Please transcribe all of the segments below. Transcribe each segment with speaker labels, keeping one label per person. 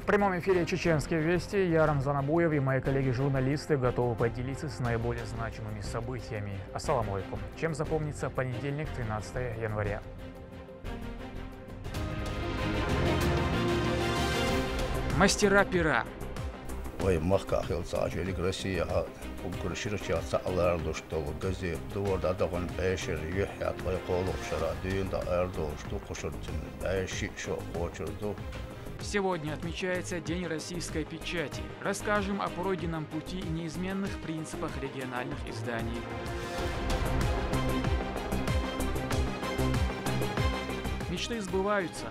Speaker 1: прямом эфире «Чеченские вести». Я Рамзан Абуев и мои коллеги-журналисты готовы поделиться с наиболее значимыми событиями. Ассаламу алейкум. Чем запомнится понедельник, 13 января. Мастера пера.
Speaker 2: Ой, махка хилца, желик Россия, угрыширча саалар что газе, дуорда дагон бешер, юхят, ой колок шара, дюнда эрдо, что кушуртин, беши, шо хочурду.
Speaker 1: Сегодня отмечается День российской печати. Расскажем о пройденном пути и неизменных принципах региональных изданий. Мечты сбываются.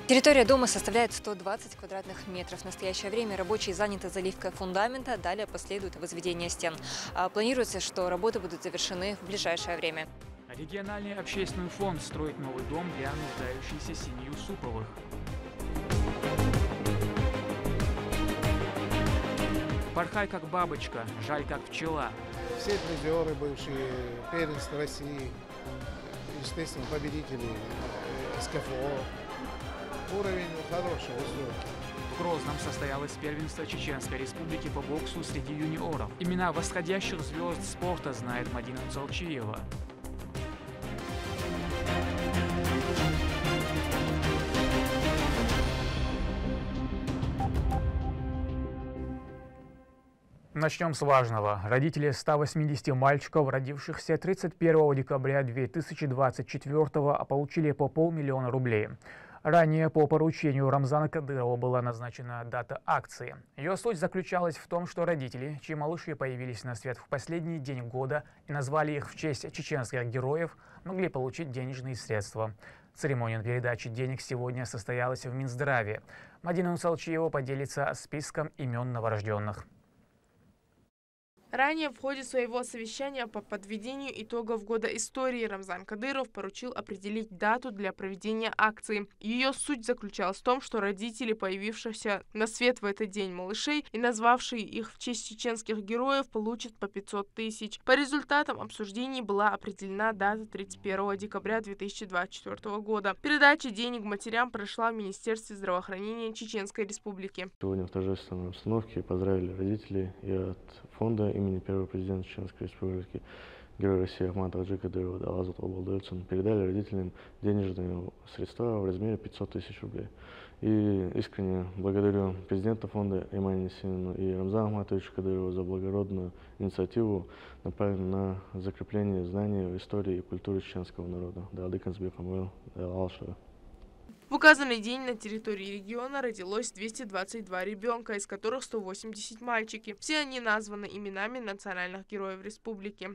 Speaker 3: Территория дома составляет 120 квадратных метров. В настоящее время рабочие заняты заливкой фундамента, далее последует возведение стен. Планируется, что работы будут завершены в ближайшее время.
Speaker 1: Региональный общественный фонд строит новый дом для нуждающейся семьи Юсуповых. Порхай как бабочка, жаль как пчела.
Speaker 4: Все призеры, бывшие первенства России, естественно, победители СКФО. Уровень хороший, высокий.
Speaker 1: В Грозном состоялось первенство Чеченской Республики по боксу среди юниоров. Имена восходящих звезд спорта знает Мадина Нуцалчиева. Начнем с важного. Родители 180 мальчиков, родившихся 31 декабря 2024 получили по 500 000 рублей. Ранее по поручению Рамзана Кадырова была назначена дата акции. Ее суть заключалась в том, что родители, чьи малыши появились на свет в последний день года и назвали их в честь чеченских героев, могли получить денежные средства. Церемония передачи денег сегодня состоялась в Минздраве. Мадина Нуцалчиева поделится списком имен новорожденных.
Speaker 5: Ранее в ходе своего совещания по подведению итогов года истории Рамзан Кадыров поручил определить дату для проведения акции. Ее суть заключалась в том, что родители, появившихся на свет в этот день малышей и назвавшие их в честь чеченских героев, получат по 500 000. По результатам обсуждений была определена дата 31 декабря 2024 года. Передача денег матерям прошла в Министерстве здравоохранения Чеченской Республики.
Speaker 6: Сегодня в торжественной обстановке поздравили родителей и от фонда имени первого президента Чеченской Республики, героя России Ахмата Хаджи Кадырова Далазат Обалдойцин, передали родителям денежные средства в размере 500 000 рублей. И искренне благодарю президента фонда Имани Синину и Рамзана Ахматовича Кадырова за благородную инициативу, направленную на закрепление знаний истории и культуры чеченского народа.
Speaker 5: В указанный день на территории региона родилось 222 ребенка, из которых 180 мальчики. Все они названы именами национальных героев республики.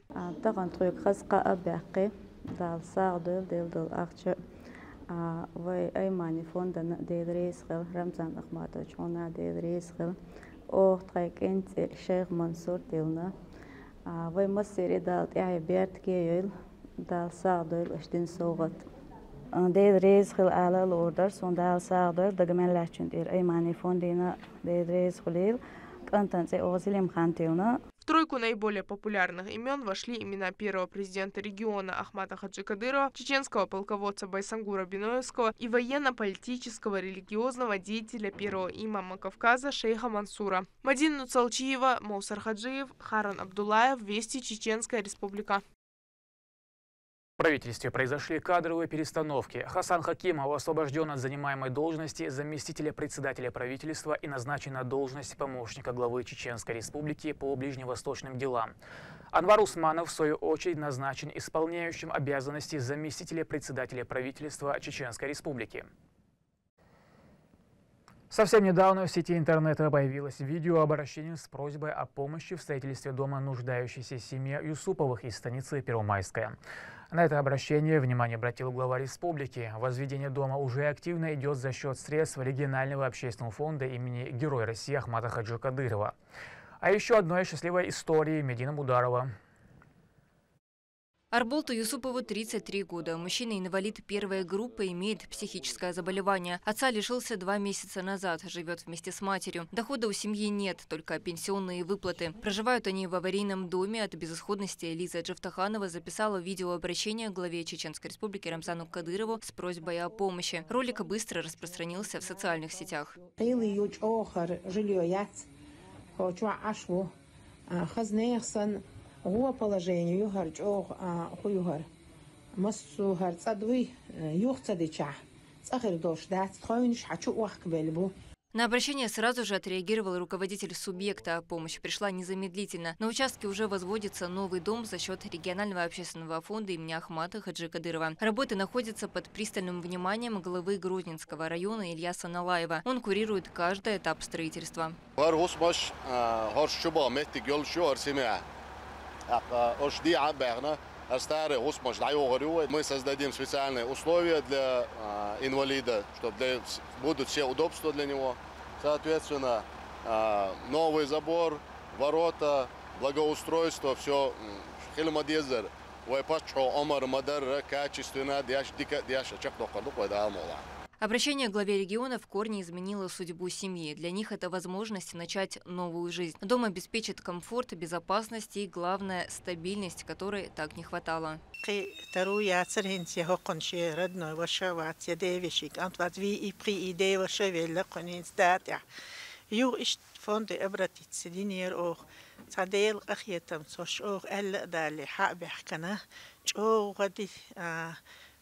Speaker 5: В тройку наиболее популярных имен вошли имена первого президента региона Ахмата Хаджи Кадырова, чеченского полководца Байсангура Биноевского и военно-политического религиозного деятеля первого имама Кавказа шейха Мансура. Мадина Нуцалчиева, Моусар Хаджиев, Харан Абдуллаев, Вести, Чеченская Республика.
Speaker 1: В правительстве произошли кадровые перестановки. Хасан Хакимов освобожден от занимаемой должности заместителя председателя правительства и назначен на должность помощника главы Чеченской Республики по ближневосточным делам. Анвар Усманов, в свою очередь, назначен исполняющим обязанности заместителя председателя правительства Чеченской Республики. Совсем недавно в сети интернета появилось видеообращение с просьбой о помощи в строительстве дома нуждающейся семьи Юсуповых из станицы Первомайская. На это обращение внимание обратил глава республики. Возведение дома уже активно идет за счет средств регионального общественного фонда имени Героя России Ахмата Хаджи Кадырова. А еще одной счастливой истории Медина Мударова.
Speaker 3: Арболту Юсупову 33 года. Мужчина-инвалид первой группы, имеет психическое заболевание. Отца лишился 2 месяца назад, живет вместе с матерью. Дохода у семьи нет, только пенсионные выплаты. Проживают они в аварийном доме. От безысходности Лиза Джавтаханова записала видеообращение главе Чеченской Республики Рамзану Кадырову с просьбой о помощи. Ролик быстро распространился в социальных сетях.
Speaker 7: هو положение يهرج أو خويهر مسو هر صدوي يوخصدي چه صخر دوش دات خاينش حچو وقت بلبو.
Speaker 3: На обращение сразу же отреагировал руководитель субъекта. Помощь пришла незамедлительно. На участке уже возводится новый дом за счет регионального общественного фонда имени Ахмата Хаджи Кадырова. Работы находятся под пристальным вниманием главы Грозненского района Ильяса Налаева. Он курирует каждый этап строительства.
Speaker 8: Мы создадим специальные условия для инвалида, чтобы будут все удобства для него. Соответственно, новый забор, ворота, благоустройство, все.
Speaker 3: Обращение к главе региона в корне изменило судьбу семьи. Для них это возможность начать новую жизнь. Дом обеспечит комфорт, безопасность и, главное, стабильность, которой так не хватало.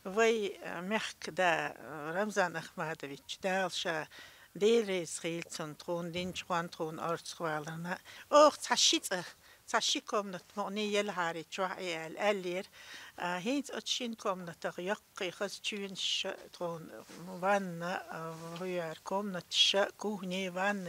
Speaker 7: وی مخک دا رمضان احمدویچ دالشا دیری سخیلتون تون دینج خوان تون آرت خوالنا اوه تشی کم نتمنی یل هاری چوعی الالیر هیچ اتشین کم نتغیقی خز چونش تون وان ویار کم نتش کوهنی وان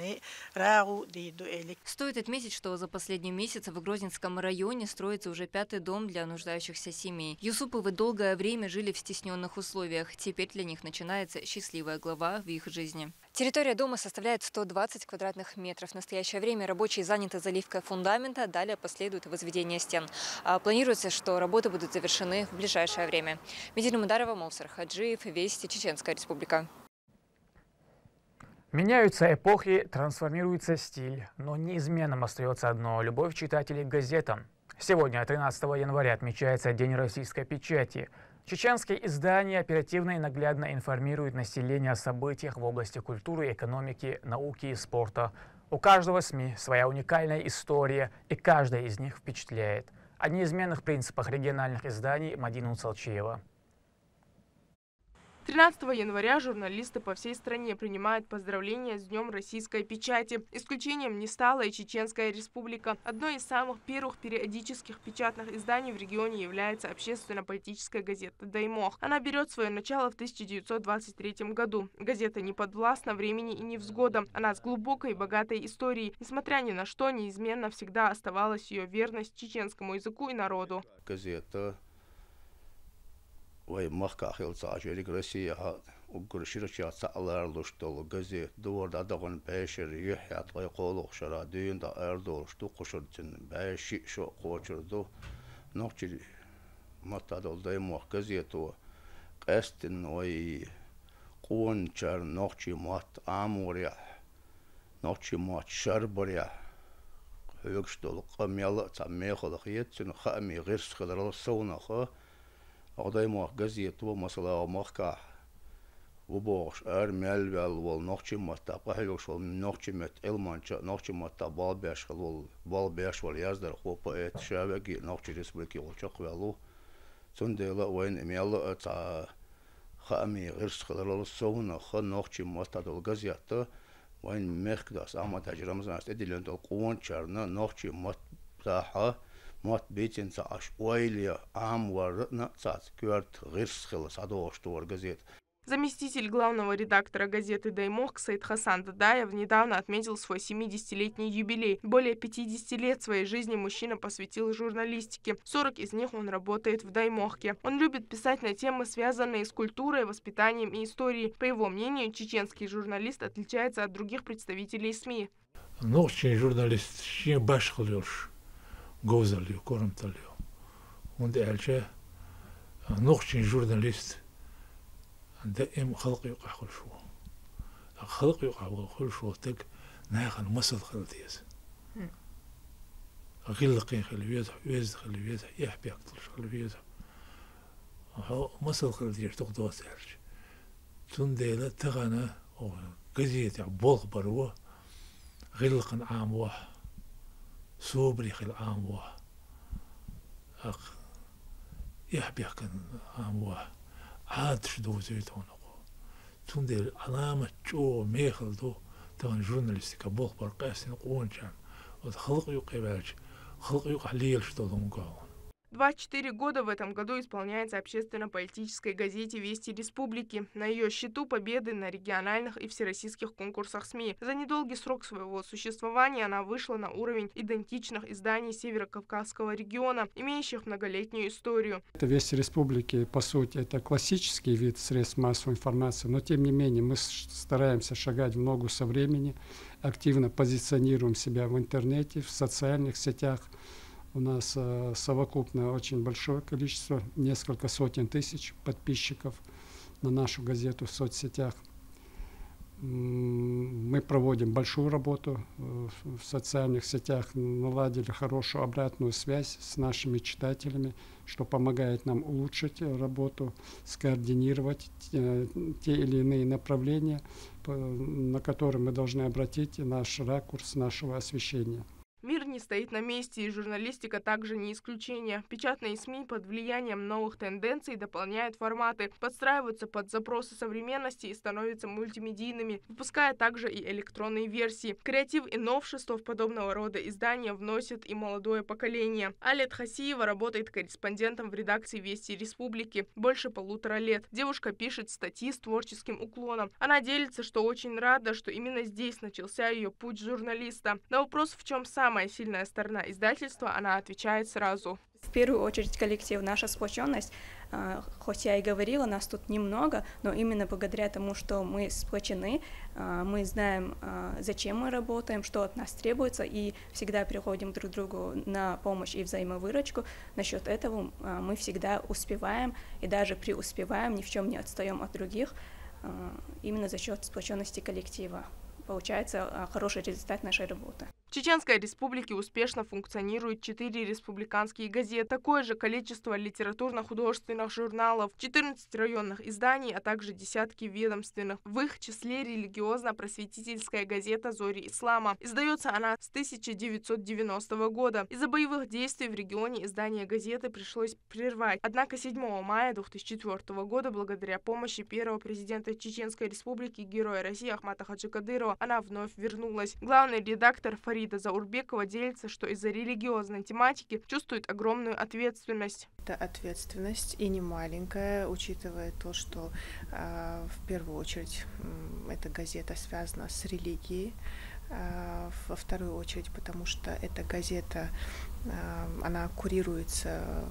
Speaker 7: راو دیدو الک.
Speaker 3: Стоит отметить, что за последний месяц в Грозненском районе строится уже 5-й дом для нуждающихся семей. Юсуповы долгое время жили в стесненных условиях. Теперь для них начинается счастливая глава в их жизни. Территория дома составляет 120 квадратных метров. В настоящее время рабочие заняты заливкой фундамента, далее последует возведение стен. Планируется, что работы будут завершены в ближайшее время. Медина Мударова, Мовсар Хаджиев, Вести, Чеченская Республика.
Speaker 1: Меняются эпохи, трансформируется стиль, но неизменным остается одно – любовь читателей к газетам. Сегодня, 13 января, отмечается День российской печати. Чеченские издания оперативно и наглядно информируют население о событиях в области культуры, экономики, науки и спорта. У каждого СМИ своя уникальная история, и каждая из них впечатляет. О неизменных принципах региональных изданий Мадина Уцалчиева.
Speaker 5: 13 января журналисты по всей стране принимают поздравления с Днем российской печати. Исключением не стала и Чеченская Республика. Одной из самых первых периодических печатных изданий в регионе является общественно-политическая газета «Даймох». Она берет свое начало в 1923 году. Газета не подвластна времени и невзгодам. Она с глубокой и богатой историей. Несмотря ни на что, неизменно всегда оставалась ее верность чеченскому языку и народу.
Speaker 2: Газета وای مخکا خیل ساجری روسیه ها وگرشیرچات سالارلوش دو گزیت دور دادگان بیشتر یحیات وای قولق شرا دین دا اردوش تو قشرتن بیشی شو قوچردو نوچی متادل دایموخ گزیتو قستن وای قونچر نوچی مات آموریا نوچی مات شربریا هیچدول قمیال تامیخل خیتن خامی غیرس خلال سونخه Даймох газет و مثلا مخکا و باش ملول و نقطه متقاهیش و نقطه مت علمانچ نقطه متبال بیش و بال بیش و یازدر خوب ات شبکی نقطه رسبکی و چق ولو چون دیلا وین میال تا خامی غرس خلال سونا خ نقطه متدل газет وین مخداس اما تجربه است ادیلند قوان چرنا نقطه متاحه مات بيتين تاش ويليا عام ورنا تاع كورت غير خلص هذا что газет.
Speaker 5: Заместитель главного редактора газеты «Даймох» Саид Хасан Дадаев недавно отметил свой 70-летний юбилей. Более 50 лет своей жизни мужчина посвятил журналистике. 40 из них он работает в «Даймохке». Он любит писать на темы, связанные с культурой, воспитанием и историей. По его мнению, чеченский журналист отличается от других представителей СМИ.
Speaker 9: Ночный журналист не башхлёш. Гозалью, кормталью. وند ألشة نقشين جورناليست دائم خلق يقع كل شو خلق يقع كل شو تك ناخن مصد خلديز أغلقين خلويته ويزد خلويته يحبي أكتر خلويته مصد خلديز تقدوس ألش تنديلا تغنى أو قزيت بولغ بروه غلقن عام واحد صوبري خل عام واحد أخ يحبي كان عام واحد عاد شدو زيتون أقو تنديل علامة جو ميخل دو تغن جورناليستيكا بولغ برقاسين قوان جان وخلق يقبالش خلق يقحليل شدو دونقاون.
Speaker 5: 24 года в этом году исполняется общественно-политической газете «Вести Республики». На ее счету победы на региональных и всероссийских конкурсах СМИ. За недолгий срок своего существования она вышла на уровень идентичных изданий Северо-Кавказского региона, имеющих многолетнюю историю.
Speaker 10: «Вести Республики», по сути, это классический вид средств массовой информации, но тем не менее мы стараемся шагать в ногу со временем, активно позиционируем себя в интернете, в социальных сетях. У нас совокупно очень большое количество, несколько сотен тысяч подписчиков на нашу газету в соцсетях. Мы проводим большую работу в социальных сетях, наладили хорошую обратную связь с нашими читателями, что помогает нам улучшить работу, скоординировать те или иные направления, на которые мы должны обратить наш ракурс нашего освещения.
Speaker 5: Мир не стоит на месте, и журналистика также не исключение. Печатные СМИ под влиянием новых тенденций дополняют форматы, подстраиваются под запросы современности и становятся мультимедийными, выпуская также и электронные версии. Креатив и новшества в подобного рода издания вносит и молодое поколение. Аля Тхасиева работает корреспондентом в редакции «Вести Республики» больше 1,5 лет. Девушка пишет статьи с творческим уклоном. Она делится, что очень рада, что именно здесь начался ее путь журналиста. На вопрос, в чем самая сильная сторона издательства, она отвечает сразу.
Speaker 11: В первую очередь коллектив, наша сплоченность. Хоть я и говорила, нас тут немного, но именно благодаря тому, что мы сплочены, мы знаем, зачем мы работаем, что от нас требуется, и всегда приходим друг к другу на помощь и взаимовыручку. Насчет этого мы всегда успеваем и даже преуспеваем, ни в чем не отстаем от других, именно за счет сплоченности коллектива. Получается хороший результат нашей работы.
Speaker 5: В Чеченской Республике успешно функционируют 4 республиканские газеты, такое же количество литературно-художественных журналов, 14 районных изданий, а также десятки ведомственных. В их числе религиозно-просветительская газета «Зори Ислама». Издается она с 1990 года. Из-за боевых действий в регионе издание газеты пришлось прервать. Однако 7 мая 2004 года, благодаря помощи первого президента Чеченской Республики, Героя России Ахмата Хаджи Кадырова, она вновь вернулась. Главный редактор Фарида Заурбекова делится, что из-за религиозной тематики чувствует огромную ответственность.
Speaker 12: Это ответственность и не маленькая, учитывая то, что в первую очередь эта газета связана с религией, во вторую очередь, потому что эта газета, она курируется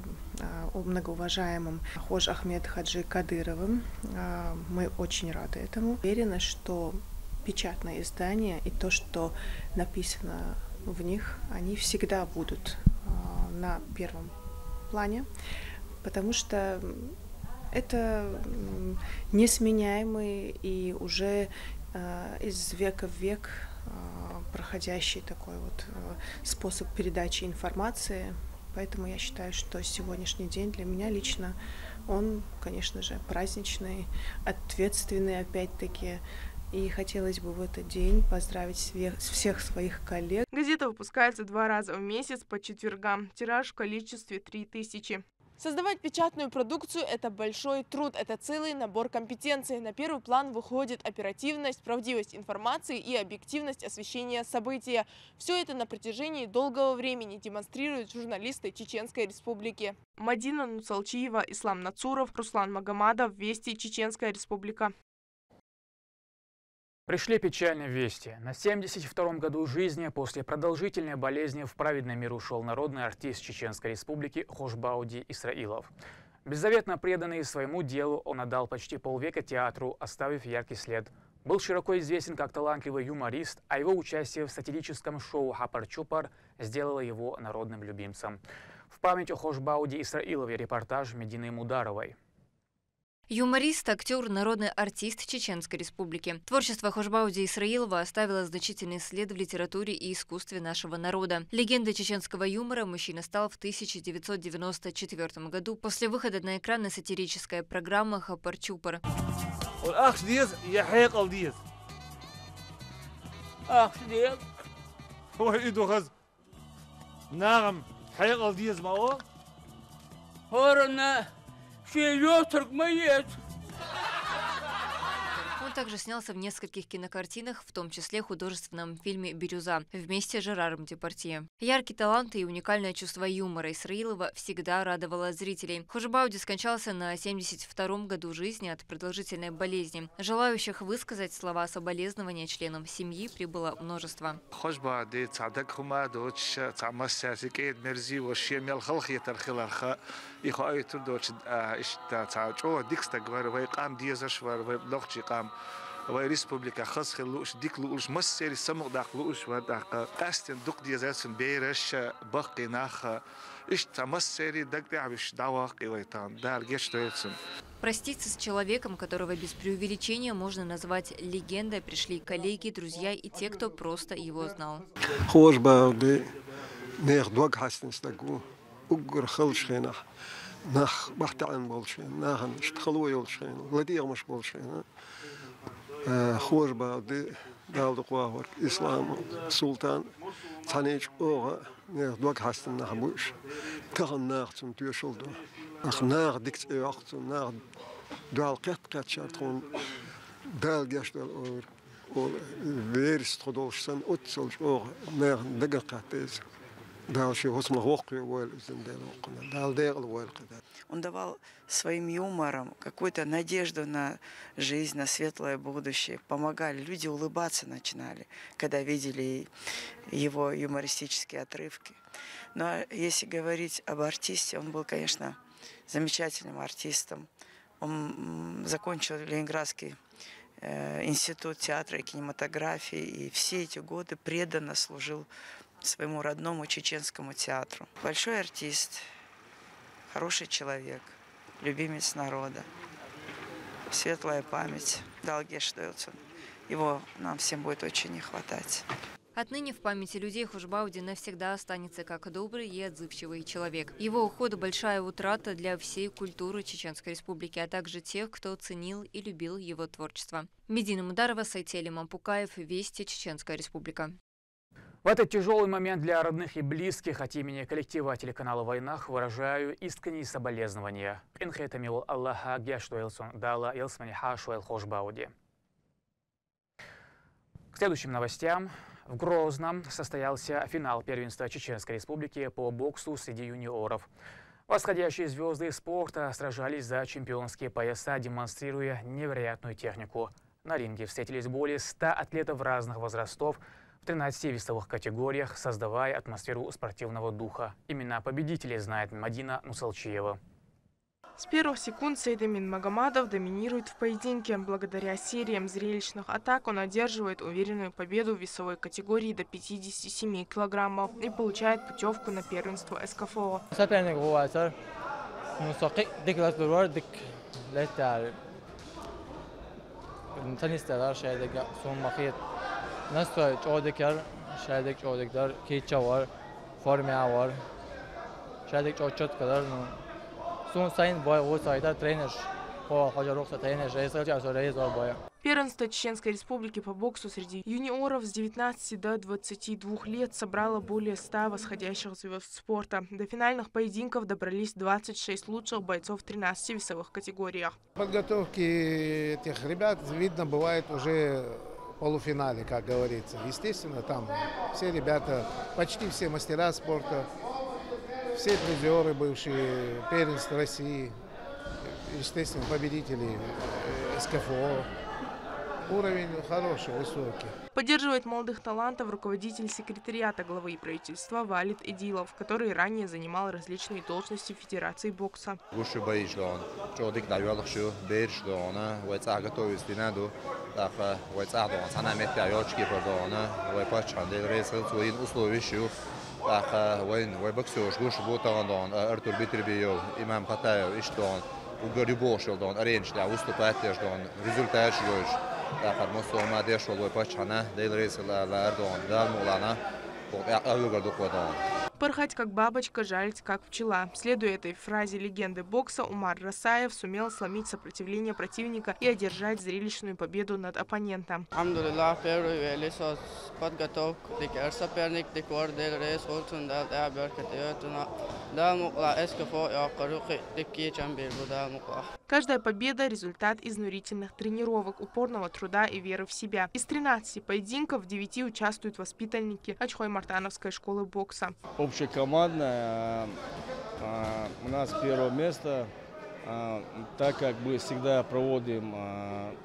Speaker 12: многоуважаемым Хож Ахмед Хаджи Кадыровым. Мы очень рады этому. Уверена, что печатные издания и то, что написано в них, они всегда будут на первом плане, потому что это несменяемый и уже из века в век проходящий такой вот способ передачи информации. Поэтому я считаю, что сегодняшний день для меня лично он, конечно же, праздничный, ответственный опять-таки. И хотелось бы в этот день поздравить всех своих коллег.
Speaker 5: Газета выпускается 2 раза в месяц по четвергам. Тираж в количестве 3000. Создавать печатную продукцию – это большой труд, это целый набор компетенций. На первый план выходит оперативность, правдивость информации и объективность освещения события. Все это на протяжении долгого времени демонстрируют журналисты Чеченской Республики. Мадина Нуцалчиева, Ислам Нацуров, Руслан Магомадов, Вести, Чеченская Республика.
Speaker 1: Пришли печальные вести. На 72-м году жизни после продолжительной болезни в праведный мир ушел народный артист Чеченской Республики Хошбауди Исраилов. Беззаветно преданный своему делу, он отдал почти полвека театру, оставив яркий след в был широко известен как талантливый юморист, а его участие в сатирическом шоу «Хапар-Чупар» сделало его народным любимцем. В память о Хошбауде Исраилове репортаж Медины Мударовой.
Speaker 3: Юморист, актер, народный артист Чеченской Республики. Творчество Хошбауди Исраилова оставило значительный след в литературе и искусстве нашего народа. Легендой чеченского юмора мужчина стал в 1994 году после выхода на экраны сатирической программы «Хапар-Чупар». Он также снялся в нескольких кинокартинах, в том числе художественном фильме «Бирюза» вместе с Жераром Депардье. Яркий талант и уникальное чувство юмора Исраилова всегда радовало зрителей. Хошбауди скончался на 72-м году жизни от продолжительной болезни. Желающих высказать слова соболезнования членам семьи прибыло множество.
Speaker 13: Республика Хасхелуш, Диклуш, Массери, Самудахлуш, Вадака, Кастин, Дук Диазерсен, Бейреш, Бахкинаха, Ишта Массери, Дагдавиш, Давак, Ивайтан, Даргештуэлсен.
Speaker 3: Проститься с человеком, которого без преувеличения можно назвать легендой, пришли коллеги, друзья и те, кто просто его знал.
Speaker 14: نخ بحتعن بولشين ناهن اشتخلوا يولشين لديغ مش بولشين خوش بعد داود قواهر إسلام سلطان تانيج أوغا دوك حسن نحبوش تغن ناختن تيشلدو أخ ناغ ديكت إيوختن ناغ دوال قط شارتون دال جاشدال أور ويرست خدولشسن أتسلش أوغا ناغ دقن قطيز.
Speaker 15: Он давал своим юмором какую-то надежду на жизнь, на светлое будущее. Помогали. Люди улыбаться начинали, когда видели его юмористические отрывки. Но если говорить об артисте, он был, конечно, замечательным артистом. Он закончил Ленинградский институт театра и кинематографии, и все эти годы преданно служил своему родному чеченскому театру. Большой артист, хороший человек, любимец народа, светлая память, Далгештуэлсен. Его нам всем будет очень не хватать.
Speaker 3: Отныне в памяти людей Хошбауди навсегда останется как добрый и отзывчивый человек. Его уход – большая утрата для всей культуры Чеченской Республики, а также тех, кто ценил и любил его творчество. Медина Мударова, Сайтели Мампукаев, Вести, Чеченская Республика.
Speaker 1: В этот тяжелый момент для родных и близких от имени коллектива телеканала «Войнах» выражаю искренние соболезнования. Инхетамил Аллаха Гештуэлсон дала Илсмани Хашуэл Хошбауди. К следующим новостям. В Грозном состоялся финал первенства Чеченской Республики по боксу среди юниоров. Восходящие звезды спорта сражались за чемпионские пояса, демонстрируя невероятную технику. На ринге встретились более 100 атлетов разных возрастов в 13 весовых категориях, создавая атмосферу спортивного духа. Имена победителей знает Мадина Мусалчиева.
Speaker 5: С первых секунд Сейдамин Магомадов доминирует в поединке. Благодаря сериям зрелищных атак он одерживает уверенную победу в весовой категории до 57 килограммов и получает путевку на первенство СКФО. Первенство Чеченской Республики по боксу среди юниоров с 19 до 22 лет собрало более 100 восходящих звезд спорта. До финальных поединков добрались 26 лучших бойцов в 13 весовых категориях.
Speaker 4: Подготовки этих ребят видно бывает уже в полуфинале, как говорится. Естественно, там все ребята, почти все мастера спорта, все призеры, бывшие первенства России, естественно, победители СКФО. уровень хороший, высокий.
Speaker 5: Поддерживает молодых талантов руководитель секретариата главы правительства Валид Эдилов, который ранее занимал различные должности в Федерации бокса.
Speaker 16: وقري بوشل دون أرينج لا وستوباتيش دون ريزولتاش جوش آخر مستوى ديش والوي باشنا ديل ريس لا دون دال مولانا أوجر دوكو دون.
Speaker 5: Порхать как бабочка, жалить как пчела. Следуя этой фразе легенды бокса, Умар Расаев сумел сломить сопротивление противника и одержать зрелищную победу над оппонентом. Каждая победа – результат изнурительных тренировок, упорного труда и веры в себя. Из 13 поединков в 9 участвуют воспитанники Ачхой-Мартановской школы бокса.
Speaker 17: Общекомандная у нас первое место, так как мы всегда проводим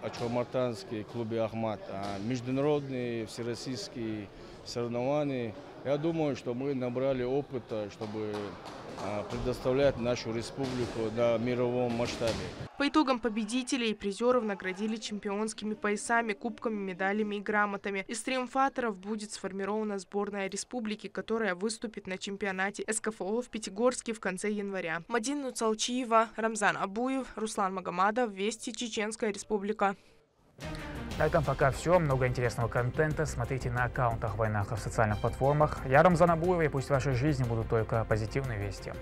Speaker 17: Ачхой-Мартановский клубе Ахмат международные всероссийские соревнования. Я думаю, что мы набрали опыта, чтобы предоставлять нашу республику на мировом масштабе.
Speaker 5: По итогам победителей и призеров наградили чемпионскими поясами, кубками, медалями и грамотами. Из триумфаторов будет сформирована сборная республики, которая выступит на чемпионате СКФО в Пятигорске в конце января. Мадина Цалчиева, Рамзан Абуев, Руслан Магомадов, Вести, Чеченская республика.
Speaker 1: На этом пока все. Много интересного контента смотрите на аккаунтах Вайнаха в социальных платформах. Я Рамзан Абуев, и пусть в вашей жизни будут только позитивные вести.